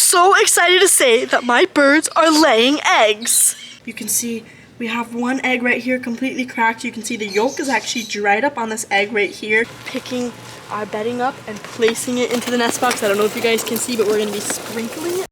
so excited to say that my birds are laying eggs. You can see we have one egg right here completely cracked. You can see the yolk is actually dried up on this egg right here. Picking our bedding up and placing it into the nest box. I don't know if you guys can see, but we're going to be sprinkling it.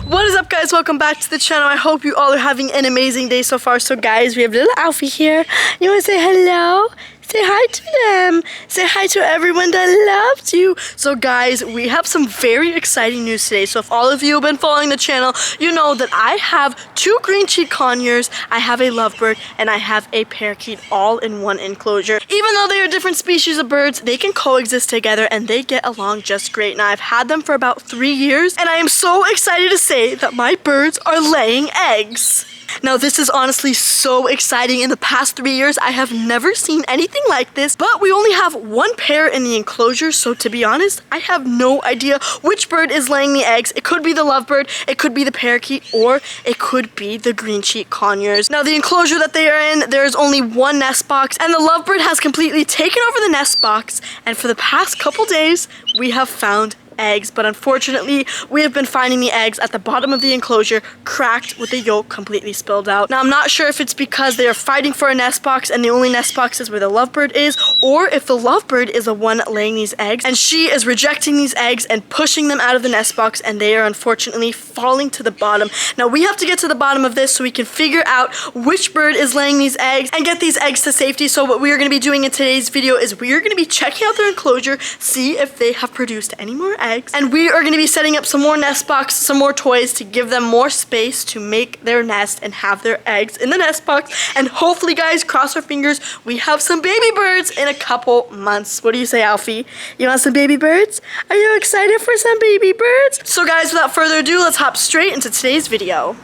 What is up, guys? Welcome back to the channel. I hope you all are having an amazing day so far. So guys, we have little Alfie here. You want to say hello? Say hi to them. Say hi to everyone that loves you. So guys, we have some very exciting news today. So if all of you have been following the channel, you know that I have 2 green-cheeked conures, I have a lovebird, and I have a parakeet all in one enclosure. Even though they are different species of birds, they can coexist together and they get along just great. Now I've had them for about 3 years and I am so excited to say that my birds are laying eggs. Now this is honestly so exciting. In the past 3 years, I have never seen anything like this, but we only have 1 pair in the enclosure, so to be honest, I have no idea which bird is laying the eggs. It could be the lovebird, it could be the parakeet, or it could be the green-cheeked conures. Now the enclosure that they are in, there's only 1 nest box, and the lovebird has completely taken over the nest box, and for the past couple days, we have found eggs, but unfortunately we have been finding the eggs at the bottom of the enclosure cracked with the yolk completely spilled out. Now I'm not sure if it's because they are fighting for a nest box and the only nest box is where the lovebird is, or if the lovebird is the one laying these eggs and she is rejecting these eggs and pushing them out of the nest box, and they are unfortunately falling to the bottom. Now we have to get to the bottom of this so we can figure out which bird is laying these eggs and get these eggs to safety. So what we are going to be doing in today's video is we are going to be checking out their enclosure, see if they have produced any more eggs. And we are going to be setting up some more nest box, some more toys to give them more space to make their nest and have their eggs in the nest box. And hopefully, guys, cross our fingers, we have some baby birds in a couple months. What do you say, Alfie? You want some baby birds? Are you excited for some baby birds? So guys, without further ado, let's hop straight into today's video.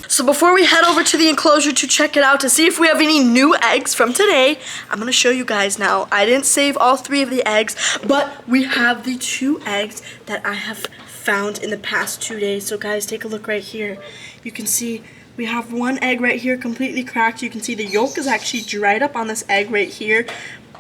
So before we head over to the enclosure to check it out to see if we have any new eggs from today, I'm going to show you guys now. I didn't save all 3 of the eggs, but we have the 2 eggs that I have found in the past 2 days. So guys, take a look right here. You can see we have 1 egg right here completely cracked. You can see the yolk is actually dried up on this egg right here,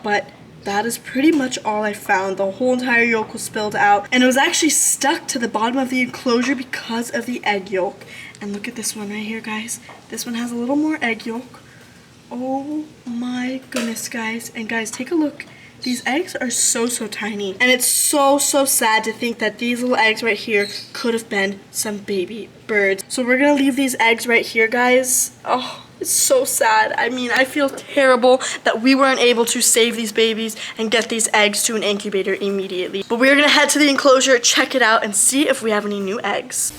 but that is pretty much all I found. The whole entire yolk was spilled out, and it was actually stuck to the bottom of the enclosure because of the egg yolk. And look at this one right here, guys. This one has a little more egg yolk. Oh my goodness, guys. And guys, take a look. These eggs are so tiny. And it's so sad to think that these little eggs right here could have been some baby birds. So we're gonna leave these eggs right here, guys. Oh, it's so sad. I mean, I feel terrible that we weren't able to save these babies and get these eggs to an incubator immediately. But we're gonna head to the enclosure, check it out, and see if we have any new eggs.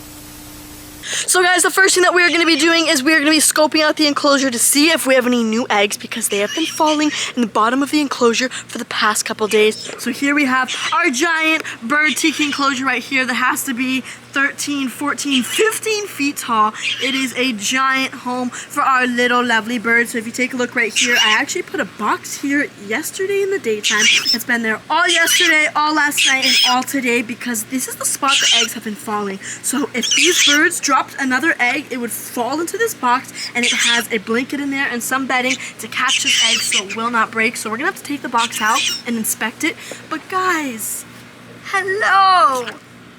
So guys, the first thing that we're going to be doing is we're going to be scoping out the enclosure to see if we have any new eggs, because they have been falling in the bottom of the enclosure for the past couple days. So here we have our giant bird tiki enclosure right here that has to be 13, 14, 15 feet tall. It is a giant home for our little lovely birds. So if you take a look right here, I actually put a box here yesterday in the daytime. It's been there all yesterday, all last night, and all today, because this is the spot the eggs have been falling. So if these birds dropped another egg, it would fall into this box, and it has a blanket in there and some bedding to catch this egg so it will not break. So we're gonna have to take the box out and inspect it. But guys, hello!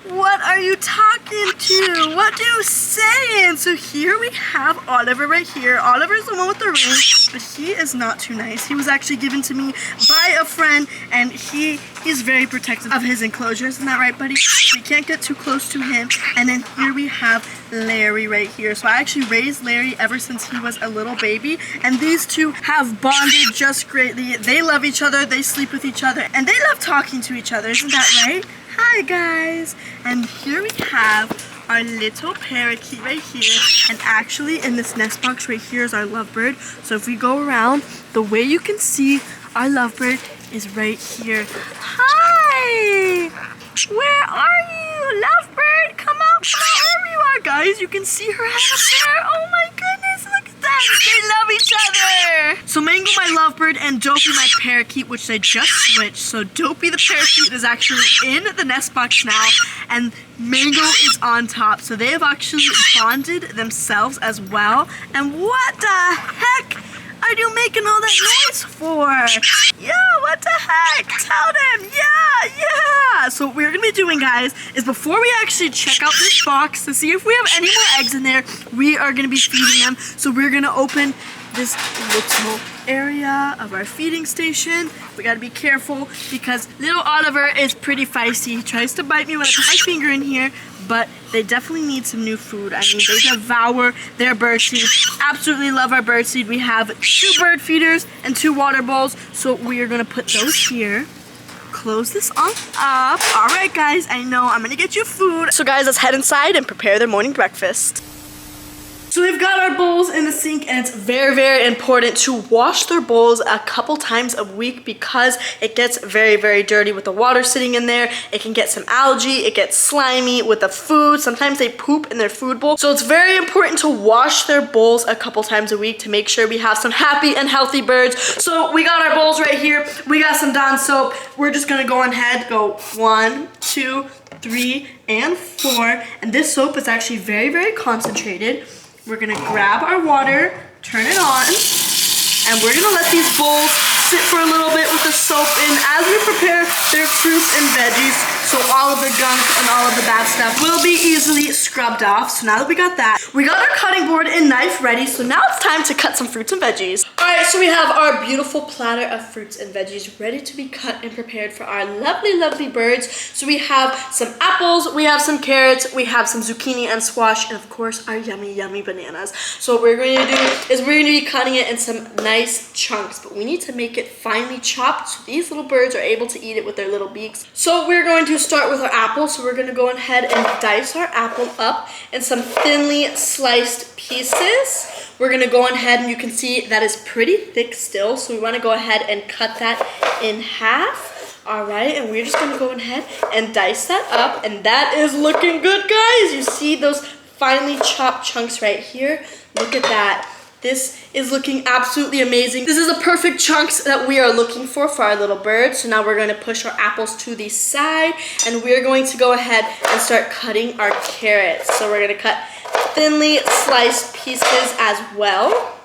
What are you talking to? What are you saying? So here we have Oliver right here. Oliver's the one with the ring, but he is not too nice. He was actually given to me by a friend, and he's very protective of his enclosure. Isn't that right, buddy? We can't get too close to him. And then here we have Larry right here. So I actually raised Larry ever since he was a little baby, and these 2 have bonded just greatly. They love each other, they sleep with each other, and they love talking to each other. Isn't that right? Hi guys! And here we have our little parakeet right here, and actually in this nest box right here is our lovebird. So if we go around, the way you can see our lovebird is right here. Hi! Where are you? Lovebird, come out, wherever you are. Guys, you can see her head up there. Oh my goodness, look at that. They love each other. So Mango, my lovebird, and Dopey, my parakeet, which they just switched. So Dopey the parakeet is actually in the nest box now, and Mango is on top. So they have actually bonded themselves as well. And what the heck are you making all that noise for? Yeah, what the heck? Tell them. Yeah. So what we're gonna be doing, guys, is before we actually check out this box to see if we have any more eggs in there, we are gonna be feeding them. So we're gonna open this little area of our feeding station. We gotta be careful because little Oliver is pretty feisty. He tries to bite me when I put my finger in here, but they definitely need some new food. I mean, they devour their birdseed. Absolutely love our birdseed. We have 2 bird feeders and 2 water bowls, so we are gonna put those here. Close this on up. All right, guys, I know I'm gonna get you food. So guys, let's head inside and prepare their morning breakfast. So we've got our bowls in the sink, and it's very, very important to wash their bowls a couple times a week because it gets very, very dirty with the water sitting in there. It can get some algae, it gets slimy with the food. Sometimes they poop in their food bowl. So it's very important to wash their bowls a couple times a week to make sure we have some happy and healthy birds. So we got our bowls right here. We got some Dawn soap. We're just gonna go ahead, go 1, 2, 3, and 4. And this soap is actually very, very concentrated. We're gonna grab our water, turn it on, and we're gonna let these bowls sit for a little bit with the soap in as we prepare their fruits and veggies, so all of the gunk and all of the bad stuff will be easily scrubbed off. So now that we got that, we got our cutting board and knife ready, so now it's time to cut some fruits and veggies. All right, so we have our beautiful platter of fruits and veggies ready to be cut and prepared for our lovely, lovely birds. So we have some apples, we have some carrots, we have some zucchini and squash, and of course our yummy, yummy bananas. So what we're going to do is we're going to be cutting it in some nice chunks, but we need to make it finely chopped so these little birds are able to eat it with their little beaks. So we're going to start with our apple. So we're going to go ahead and dice our apple up in some thinly sliced pieces. We're going to go ahead, and you can see that is pretty thick still, so we want to go ahead and cut that in half. All right, and we're just going to go ahead and dice that up, and that is looking good, guys. You see those finely chopped chunks right here? Look at that. This is looking absolutely amazing. This is the perfect chunks that we are looking for our little birds. So now we're going to push our apples to the side, and we're going to go ahead and start cutting our carrots. So we're going to cut thinly sliced pieces as well.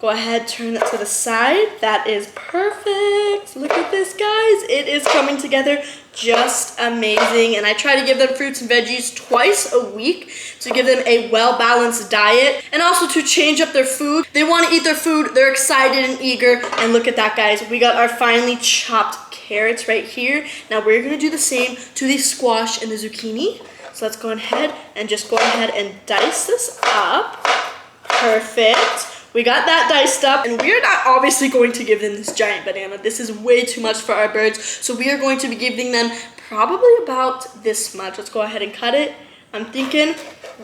Go ahead, turn it to the side. That is perfect. Look at this, guys. It is coming together just amazing. And I try to give them fruits and veggies twice a week to give them a well-balanced diet and also to change up their food. They want to eat their food. They're excited and eager. And look at that, guys. We got our finely chopped carrots right here. Now we're going to do the same to the squash and the zucchini. So let's go ahead and just go ahead and dice this up. Perfect. We got that diced up, and we are not obviously going to give them this giant banana. This is way too much for our birds, so we are going to be giving them probably about this much. Let's go ahead and cut it. I'm thinking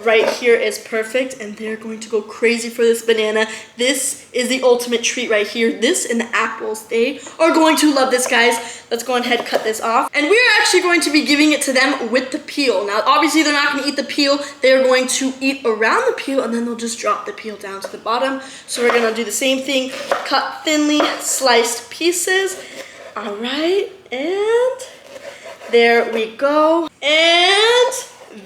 right here is perfect, and they're going to go crazy for this banana. This is the ultimate treat right here. This and the apples, they are going to love this, guys. Let's go ahead and cut this off. And we are actually going to be giving it to them with the peel. Now, obviously, they're not going to eat the peel. They're going to eat around the peel, and then they'll just drop the peel down to the bottom. So we're going to do the same thing. Cut thinly sliced pieces. All right, and there we go. And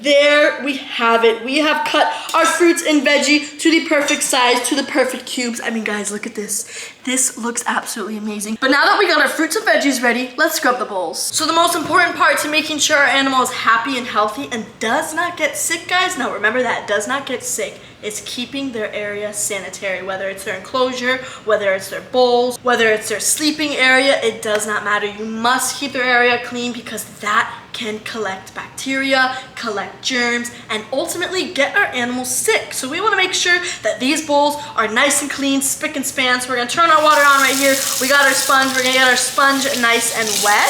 there we have it. We have cut our fruits and veggie to the perfect size, to the perfect cubes. I mean, guys, look at this. This looks absolutely amazing. But now that we got our fruits and veggies ready, let's scrub the bowls. So the most important part to making sure our animal is happy and healthy and does not get sick, guys, now remember that, does not get sick, is keeping their area sanitary, whether it's their enclosure, whether it's their bowls, whether it's their sleeping area, it does not matter. You must keep their area clean because that can collect bacteria, collect germs, and ultimately get our animals sick. So we want to make sure that these bowls are nice and clean, spick and span. So we're going to turn our water on right here. We got our sponge. We're going to get our sponge nice and wet.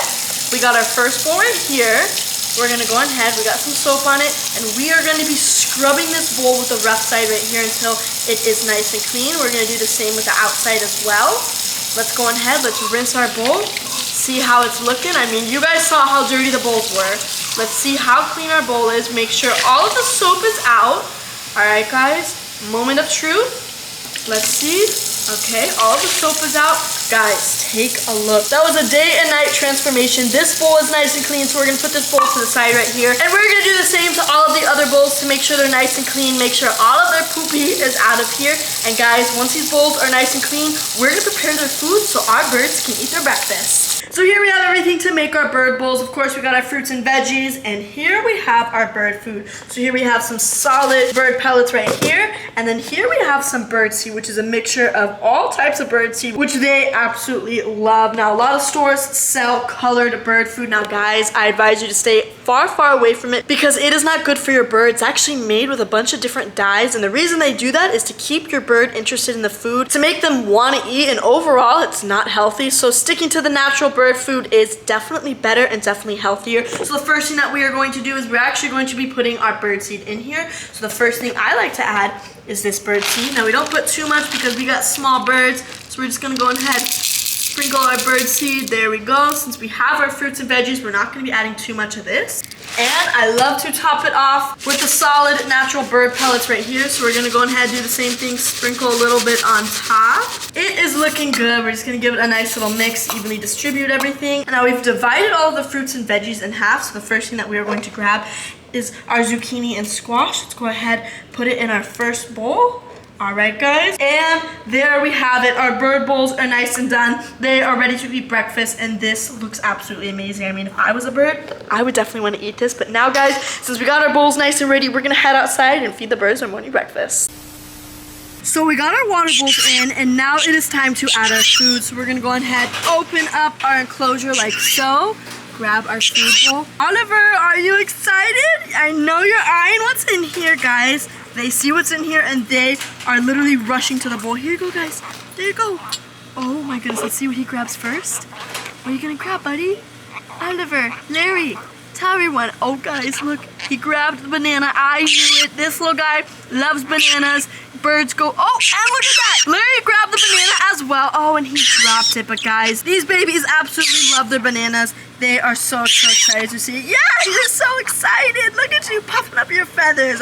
We got our first bowl right here. We're going to go ahead. We got some soap on it, and we are going to be scrubbing this bowl with the rough side right here until it is nice and clean. We're going to do the same with the outside as well. Let's go ahead. Let's rinse our bowl. See how it's looking. I mean, you guys saw how dirty the bowls were. Let's see how clean our bowl is. Make sure all of the soap is out. All right, guys, moment of truth. Let's see. Okay, all the soap is out. Guys, take a look. That was a day and night transformation. This bowl is nice and clean, so we're gonna put this bowl to the side right here. And we're gonna do the same to all of the other bowls to make sure they're nice and clean, make sure all of their poopy is out of here. And guys, once these bowls are nice and clean, we're gonna prepare their food so our birds can eat their breakfast. So here we have everything to make our bird bowls. Of course, we got our fruits and veggies, and here we have our bird food. So here we have some solid bird pellets right here, and then here we have some bird seed, which is a mixture of all types of bird seed, which they absolutely love. Now, a lot of stores sell colored bird food. Now, guys, I advise you to stay far, far away from it because it is not good for your bird. It's actually made with a bunch of different dyes, and the reason they do that is to keep your bird interested in the food, to make them want to eat, and overall, it's not healthy. So sticking to the natural bird food is definitely better and definitely healthier. So the first thing that we are going to do is we're actually going to be putting our bird seed in here. So the first thing I like to add is this bird seed. Now we don't put too much because we got small birds, so we're just gonna go ahead, sprinkle our bird seed. There we go. Since we have our fruits and veggies, we're not gonna be adding too much of this. And I love to top it off with the solid natural bird pellets right here. So we're gonna go ahead and do the same thing, sprinkle a little bit on top. It is looking good. We're just gonna give it a nice little mix, evenly distribute everything. And now we've divided all of the fruits and veggies in half. So the first thing that we are going to grab is our zucchini and squash. Let's go ahead, put it in our first bowl. All right, guys, and there we have it. Our bird bowls are nice and done. They are ready to eat breakfast, and this looks absolutely amazing. I mean, if I was a bird, I would definitely want to eat this. But now, guys, since we got our bowls nice and ready, we're gonna head outside and feed the birds their morning breakfast. So we got our water bowls in, and now it is time to add our food. So we're gonna go ahead, open up our enclosure like so. Grab our food bowl. Oliver, are you excited? I know you're eyeing what's in here, guys. They see what's in here and they are literally rushing to the bowl. Here you go, guys. There you go. Oh my goodness, let's see what he grabs first. What are you gonna grab, buddy? Oliver, Larry, tell everyone. Oh guys, look, he grabbed the banana. I knew it. This little guy loves bananas. Birds go, oh, and look at that. Larry grabbed the banana as well. Oh, and he dropped it. But guys, these babies absolutely love their bananas. They are so excited to see it. Yeah, you're so excited. Look at you puffing up your feathers.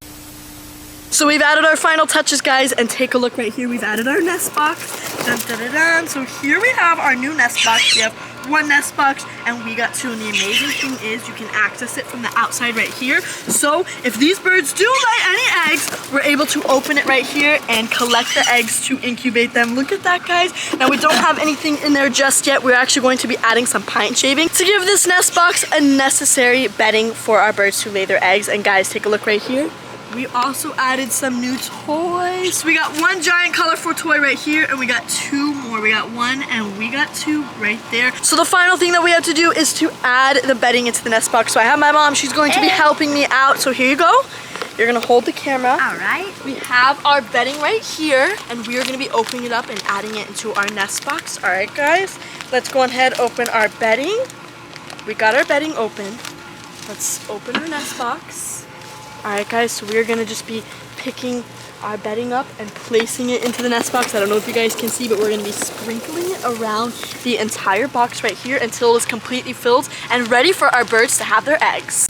So we've added our final touches, guys, and take a look right here. We've added our nest box. Dun, dun, dun, dun. So here we have our new nest box. We have one nest box and we got two, and the amazing thing is you can access it from the outside right here. So if these birds do lay any eggs, we're able to open it right here and collect the eggs to incubate them. Look at that, guys. Now we don't have anything in there just yet. We're actually going to be adding some pine shaving to give this nest box a necessary bedding for our birds to lay their eggs. And guys, take a look right here. We also added some new toys. We got one giant colorful toy right here, and we got two more. We got one and we got two right there. So the final thing that we have to do is to add the bedding into the nest box. So I have my mom, she's going to be helping me out. So here you go. You're gonna hold the camera. All right. We have our bedding right here, and we are gonna be opening it up and adding it into our nest box. All right, guys, let's go ahead, open our bedding. We got our bedding open. Let's open our nest box. Alright guys, so we're gonna just be picking our bedding up and placing it into the nest box. I don't know if you guys can see, but we're gonna be sprinkling it around the entire box right here until it's completely filled and ready for our birds to have their eggs.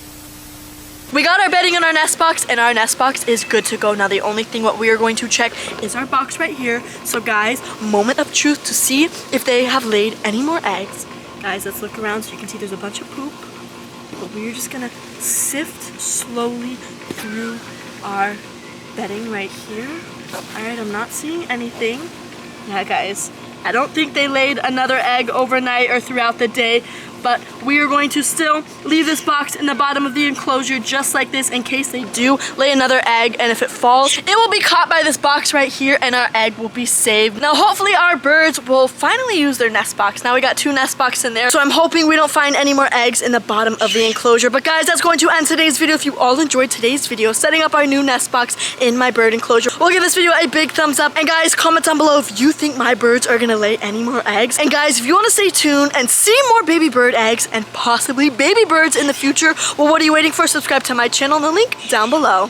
We got our bedding in our nest box, and our nest box is good to go. Now the only thing what we are going to check is our box right here. So guys, moment of truth to see if they have laid any more eggs. Guys, let's look around so you can see there's a bunch of poop. But we're just gonna sift slowly through our bedding right here. All right, I'm not seeing anything. Yeah, guys, I don't think they laid another egg overnight or throughout the day, but we are going to still leave this box in the bottom of the enclosure just like this in case they do lay another egg, and if it falls, it will be caught by this box right here and our egg will be saved. Now hopefully our birds will finally use their nest box. Now we got two nest boxes in there, so I'm hoping we don't find any more eggs in the bottom of the enclosure. But guys, that's going to end today's video. If you all enjoyed today's video setting up our new nest box in my bird enclosure, we'll give this video a big thumbs up, and guys, comment down below if you think my birds are gonna lay any more eggs. And guys, if you want to stay tuned and see more baby bird eggs and possibly baby birds in the future, well, what are you waiting for? Subscribe to my channel in the link down below.